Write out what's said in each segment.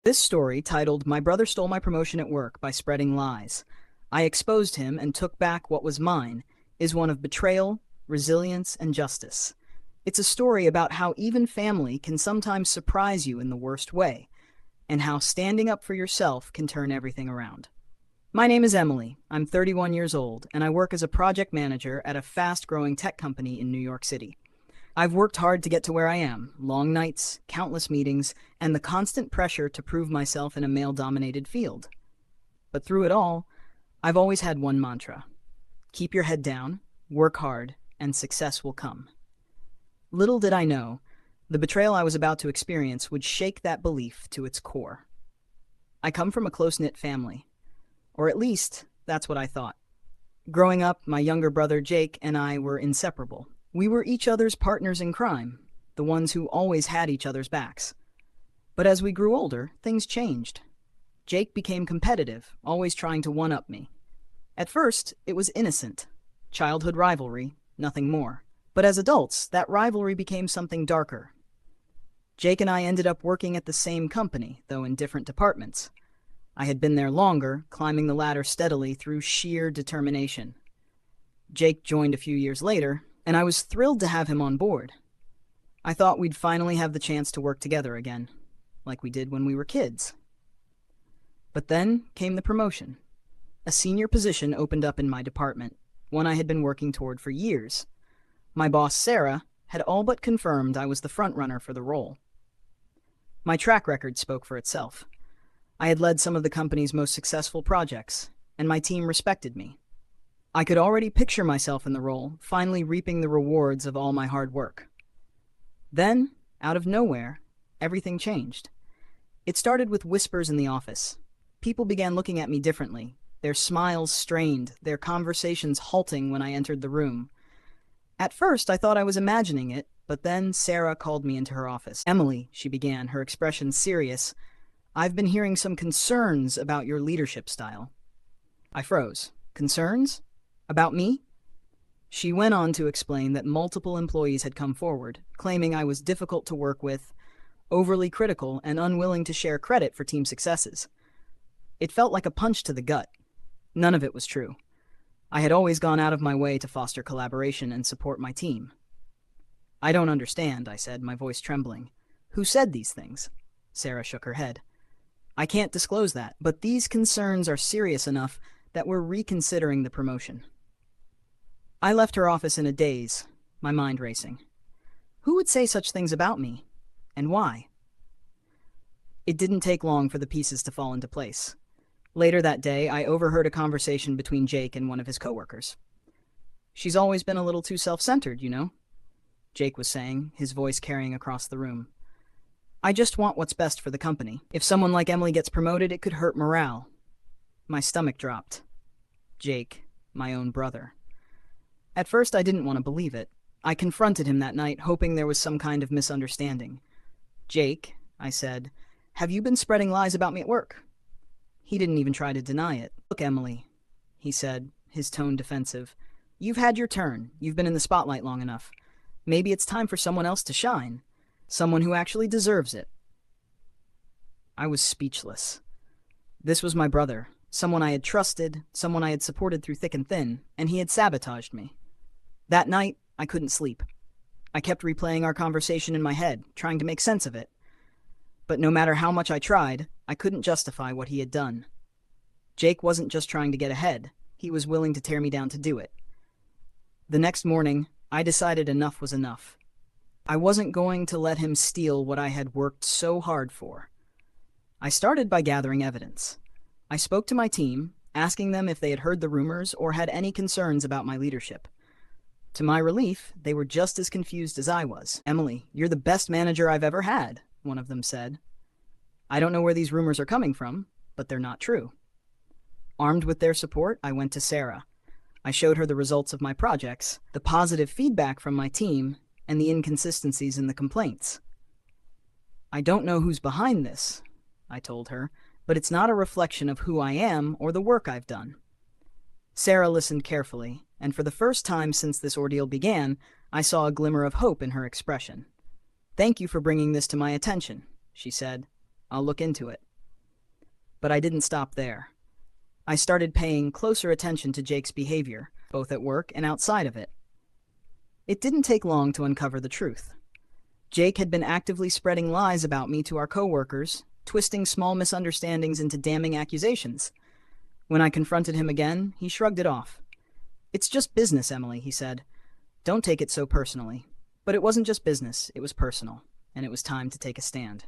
This story, titled "My Brother Stole My Promotion at Work by Spreading Lies, I Exposed Him and Took Back What Was Mine," is one of betrayal, resilience, and justice. It's a story about how even family can sometimes surprise you in the worst way, and how standing up for yourself can turn everything around. My name is Emily. I'm 31 years old, and I work as a project manager at a fast-growing tech company in New York City. I've worked hard to get to where I am: long nights, countless meetings, and the constant pressure to prove myself in a male-dominated field. But through it all, I've always had one mantra: keep your head down, work hard, and success will come. Little did I know, the betrayal I was about to experience would shake that belief to its core. I come from a close-knit family. Or at least, that's what I thought. Growing up, my younger brother Jake and I were inseparable. We were each other's partners in crime, the ones who always had each other's backs. But as we grew older, things changed. Jake became competitive, always trying to one-up me. At first, it was innocent. Childhood rivalry, nothing more. But as adults, that rivalry became something darker. Jake and I ended up working at the same company, though in different departments. I had been there longer, climbing the ladder steadily through sheer determination. Jake joined a few years later, and I was thrilled to have him on board. I thought we'd finally have the chance to work together again, like we did when we were kids. But then came the promotion. A senior position opened up in my department, one I had been working toward for years. My boss, Sarah, had all but confirmed I was the front-runner for the role. My track record spoke for itself. I had led some of the company's most successful projects, and my team respected me. I could already picture myself in the role, finally reaping the rewards of all my hard work. Then, out of nowhere, everything changed. It started with whispers in the office. People began looking at me differently, their smiles strained, their conversations halting when I entered the room. At first, I thought I was imagining it, but then Sarah called me into her office. "Emily," she began, her expression serious, "I've been hearing some concerns about your leadership style." I froze. Concerns? About me? She went on to explain that multiple employees had come forward, claiming I was difficult to work with, overly critical, and unwilling to share credit for team successes. It felt like a punch to the gut. None of it was true. I had always gone out of my way to foster collaboration and support my team. "I don't understand," I said, my voice trembling. "Who said these things?" Sarah shook her head. "I can't disclose that, but these concerns are serious enough that we're reconsidering the promotion." I left her office in a daze, my mind racing. Who would say such things about me? And why? It didn't take long for the pieces to fall into place. Later that day, I overheard a conversation between Jake and one of his coworkers. "She's always been a little too self-centered, you know," Jake was saying, his voice carrying across the room. "I just want what's best for the company. If someone like Emily gets promoted, it could hurt morale." My stomach dropped. Jake, my own brother. At first, I didn't want to believe it. I confronted him that night, hoping there was some kind of misunderstanding. "Jake," I said, "have you been spreading lies about me at work?" He didn't even try to deny it. "Look, Emily," he said, his tone defensive. "You've had your turn. You've been in the spotlight long enough. Maybe it's time for someone else to shine. Someone who actually deserves it." I was speechless. This was my brother, someone I had trusted, someone I had supported through thick and thin, and he had sabotaged me. That night, I couldn't sleep. I kept replaying our conversation in my head, trying to make sense of it. But no matter how much I tried, I couldn't justify what he had done. Jake wasn't just trying to get ahead. He was willing to tear me down to do it. The next morning, I decided enough was enough. I wasn't going to let him steal what I had worked so hard for. I started by gathering evidence. I spoke to my team, asking them if they had heard the rumors or had any concerns about my leadership. To my relief, they were just as confused as I was. "Emily, you're the best manager I've ever had," one of them said. "I don't know where these rumors are coming from, but they're not true." Armed with their support, I went to Sarah. I showed her the results of my projects, the positive feedback from my team, and the inconsistencies in the complaints. "I don't know who's behind this," I told her, "but it's not a reflection of who I am or the work I've done." Sarah listened carefully, and for the first time since this ordeal began, I saw a glimmer of hope in her expression. "Thank you for bringing this to my attention," she said. "I'll look into it." But I didn't stop there. I started paying closer attention to Jake's behavior, both at work and outside of it. It didn't take long to uncover the truth. Jake had been actively spreading lies about me to our coworkers, twisting small misunderstandings into damning accusations. When I confronted him again, he shrugged it off. "It's just business, Emily," he said. "Don't take it so personally." But it wasn't just business, it was personal, and it was time to take a stand.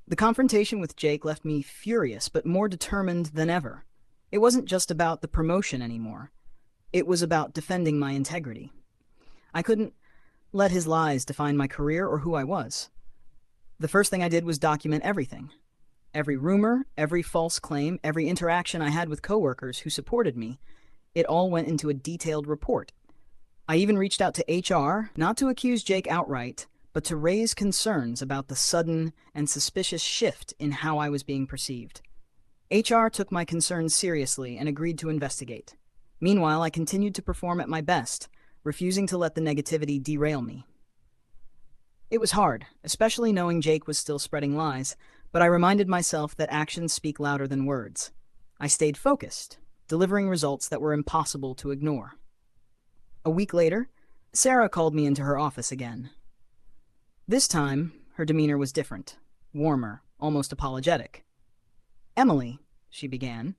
The confrontation with Jake left me furious, but more determined than ever. It wasn't just about the promotion anymore. It was about defending my integrity. I couldn't let his lies define my career or who I was. The first thing I did was document everything. Every rumor, every false claim, every interaction I had with coworkers who supported me, it all went into a detailed report. I even reached out to HR, not to accuse Jake outright, but to raise concerns about the sudden and suspicious shift in how I was being perceived. HR took my concerns seriously and agreed to investigate. Meanwhile, I continued to perform at my best, refusing to let the negativity derail me. It was hard, especially knowing Jake was still spreading lies, but I reminded myself that actions speak louder than words. I stayed focused, delivering results that were impossible to ignore. A week later, Sarah called me into her office again. This time, her demeanor was different, warmer, almost apologetic. "Emily," she began,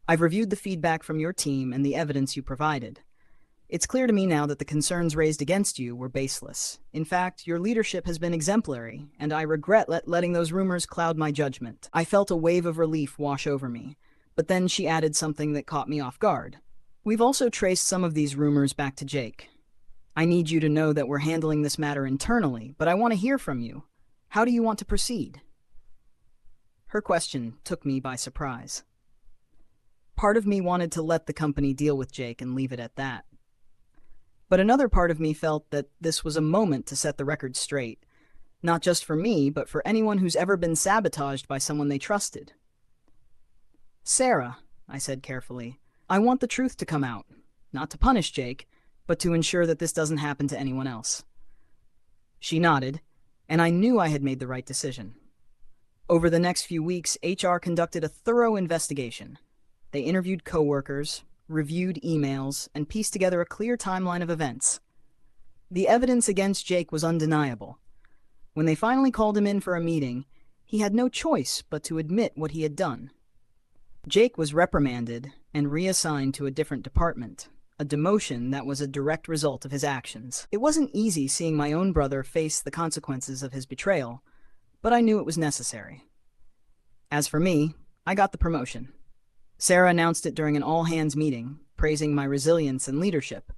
"I've reviewed the feedback from your team and the evidence you provided. It's clear to me now that the concerns raised against you were baseless. In fact, your leadership has been exemplary, and I regret letting those rumors cloud my judgment." I felt a wave of relief wash over me, but then she added something that caught me off guard. "We've also traced some of these rumors back to Jake. I need you to know that we're handling this matter internally, but I want to hear from you. How do you want to proceed?" Her question took me by surprise. Part of me wanted to let the company deal with Jake and leave it at that. But another part of me felt that this was a moment to set the record straight, not just for me, but for anyone who's ever been sabotaged by someone they trusted. "Sarah," I said carefully, "I want the truth to come out, not to punish Jake, but to ensure that this doesn't happen to anyone else." She nodded, and I knew I had made the right decision. Over the next few weeks, HR conducted a thorough investigation. They interviewed coworkers, reviewed emails, and pieced together a clear timeline of events. The evidence against Jake was undeniable. When they finally called him in for a meeting, he had no choice but to admit what he had done. Jake was reprimanded and reassigned to a different department, a demotion that was a direct result of his actions. It wasn't easy seeing my own brother face the consequences of his betrayal, but I knew it was necessary. As for me, I got the promotion. Sarah announced it during an all-hands meeting, praising my resilience and leadership.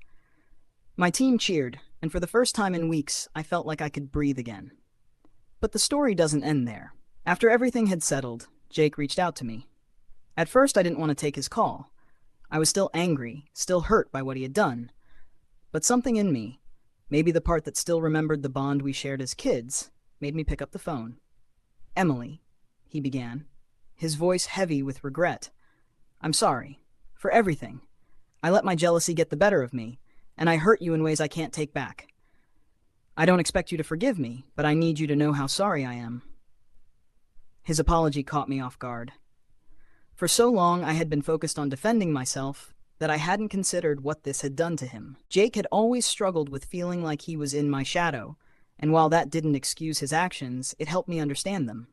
My team cheered, and for the first time in weeks, I felt like I could breathe again. But the story doesn't end there. After everything had settled, Jake reached out to me. At first, I didn't want to take his call. I was still angry, still hurt by what he had done. But something in me, maybe the part that still remembered the bond we shared as kids, made me pick up the phone. "Emily," he began, his voice heavy with regret. "I'm sorry. For everything. I let my jealousy get the better of me, and I hurt you in ways I can't take back. I don't expect you to forgive me, but I need you to know how sorry I am." His apology caught me off guard. For so long, I had been focused on defending myself that I hadn't considered what this had done to him. Jake had always struggled with feeling like he was in my shadow, and while that didn't excuse his actions, it helped me understand them.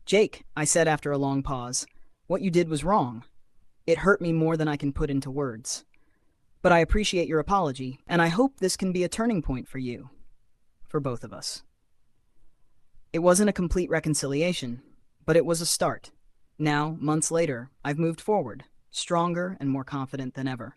"Jake," I said after a long pause, "what you did was wrong. It hurt me more than I can put into words. But I appreciate your apology, and I hope this can be a turning point for you. For both of us." It wasn't a complete reconciliation, but it was a start. Now, months later, I've moved forward, stronger and more confident than ever.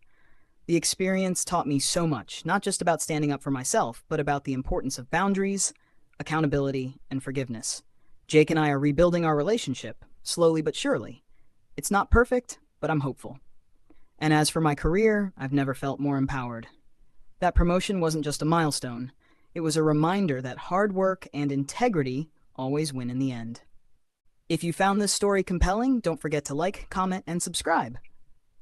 The experience taught me so much, not just about standing up for myself, but about the importance of boundaries, accountability, and forgiveness. Jake and I are rebuilding our relationship, slowly but surely. It's not perfect, but I'm hopeful. And as for my career, I've never felt more empowered. That promotion wasn't just a milestone. It was a reminder that hard work and integrity always win in the end. If you found this story compelling, don't forget to like, comment, and subscribe.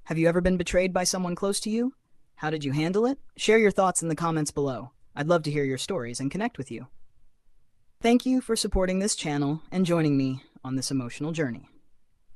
Have you ever been betrayed by someone close to you? How did you handle it? Share your thoughts in the comments below. I'd love to hear your stories and connect with you. Thank you for supporting this channel and joining me on this emotional journey.